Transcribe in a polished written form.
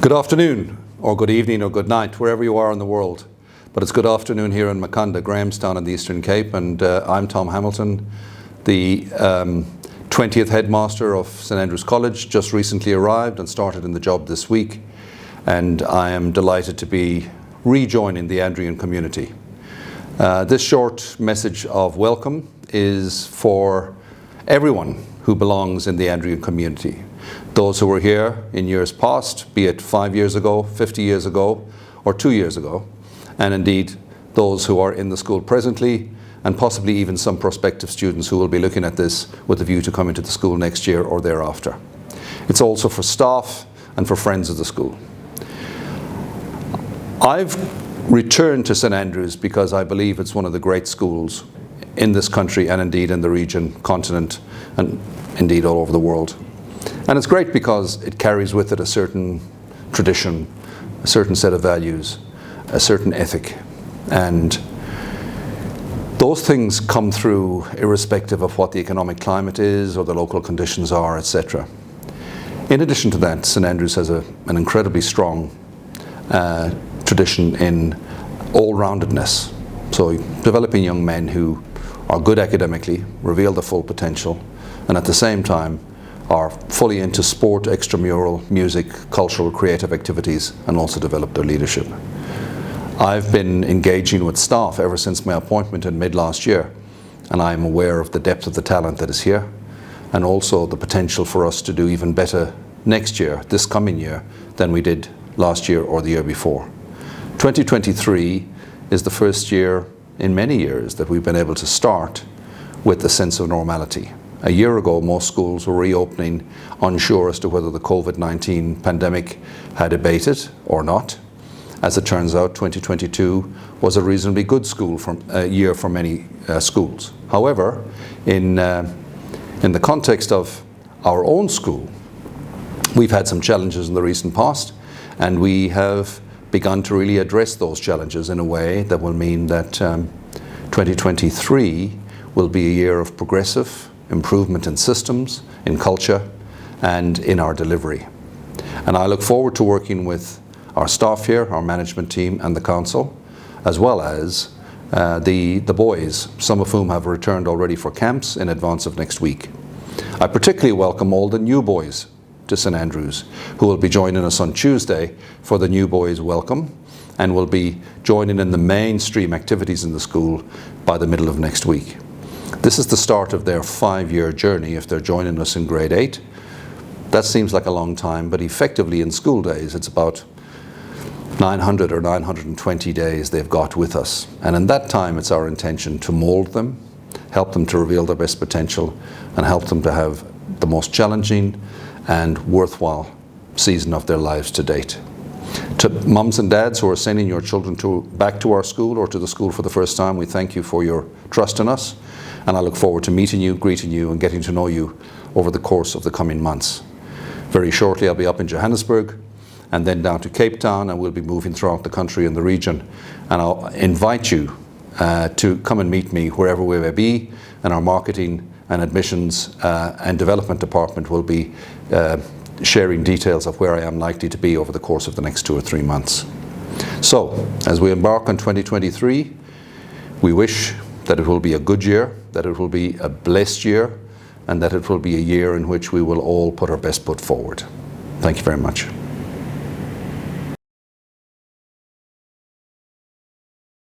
Good afternoon, or good evening, or good night, wherever you are in the world. But it's good afternoon here in Maconda, Grahamstown in the Eastern Cape, and I'm Tom Hamilton, the 20th Headmaster of St Andrews College, just recently arrived and started in the job this week. And I am delighted to be rejoining the Andrian community. This short message of welcome is for everyone who belongs in the Andrian community. Those who were here in years past, be it 5 years ago, 50 years ago, or 2 years ago, and indeed those who are in the school presently, and possibly even some prospective students who will be looking at this with a view to coming to the school next year or thereafter. It's also for staff and for friends of the school. I've returned to St Andrews because I believe it's one of the great schools in this country and indeed in the region, continent, and indeed all over the world. And it's great because it carries with it a certain tradition, a certain set of values, a certain ethic. And those things come through irrespective of what the economic climate is or the local conditions are, etc. In addition to that, St Andrews has an incredibly strong tradition in all-roundedness. So developing young men who are good academically, reveal their full potential, and at the same time are fully into sport, extramural, music, cultural, creative activities, and also develop their leadership. I've been engaging with staff ever since my appointment in mid last year, and I'm aware of the depth of the talent that is here, and also the potential for us to do even better next year, this coming year, than we did last year or the year before. 2023 is the first year in many years that we've been able to start with a sense of normality. A year ago, most schools were reopening unsure as to whether the COVID-19 pandemic had abated or not. As it turns out, 2022 was a reasonably good year for many schools. However, in the context of our own school, we've had some challenges in the recent past, and we have begun to really address those challenges in a way that will mean that 2023 will be a year of progressive improvement in systems, in culture, and in our delivery. And I look forward to working with our staff here, our management team, and the council, as well as the boys, some of whom have returned already for camps in advance of next week. I particularly welcome all the new boys to St Andrews, who will be joining us on Tuesday for the new boys welcome, and will be joining in the mainstream activities in the school by the middle of next week. This is the start of their 5-year journey if they're joining us in grade 8. That seems like a long time, but effectively in school days it's about 900 or 920 days they've got with us. And in that time it's our intention to mould them, help them to reveal their best potential, and help them to have the most challenging and worthwhile season of their lives to date. To mums and dads who are sending your children back to our school or to the school for the first time, we thank you for your trust in us, and I look forward to meeting you, greeting you, and getting to know you over the course of the coming months. Very shortly I'll be up in Johannesburg and then down to Cape Town, and we'll be moving throughout the country and the region, and I'll invite you to come and meet me wherever we may be, and our marketing and admissions and development department will be sharing details of where I am likely to be over the course of the next 2 or 3 months. So, as we embark on 2023, we wish that it will be a good year, that it will be a blessed year, and that it will be a year in which we will all put our best foot forward. Thank you very much.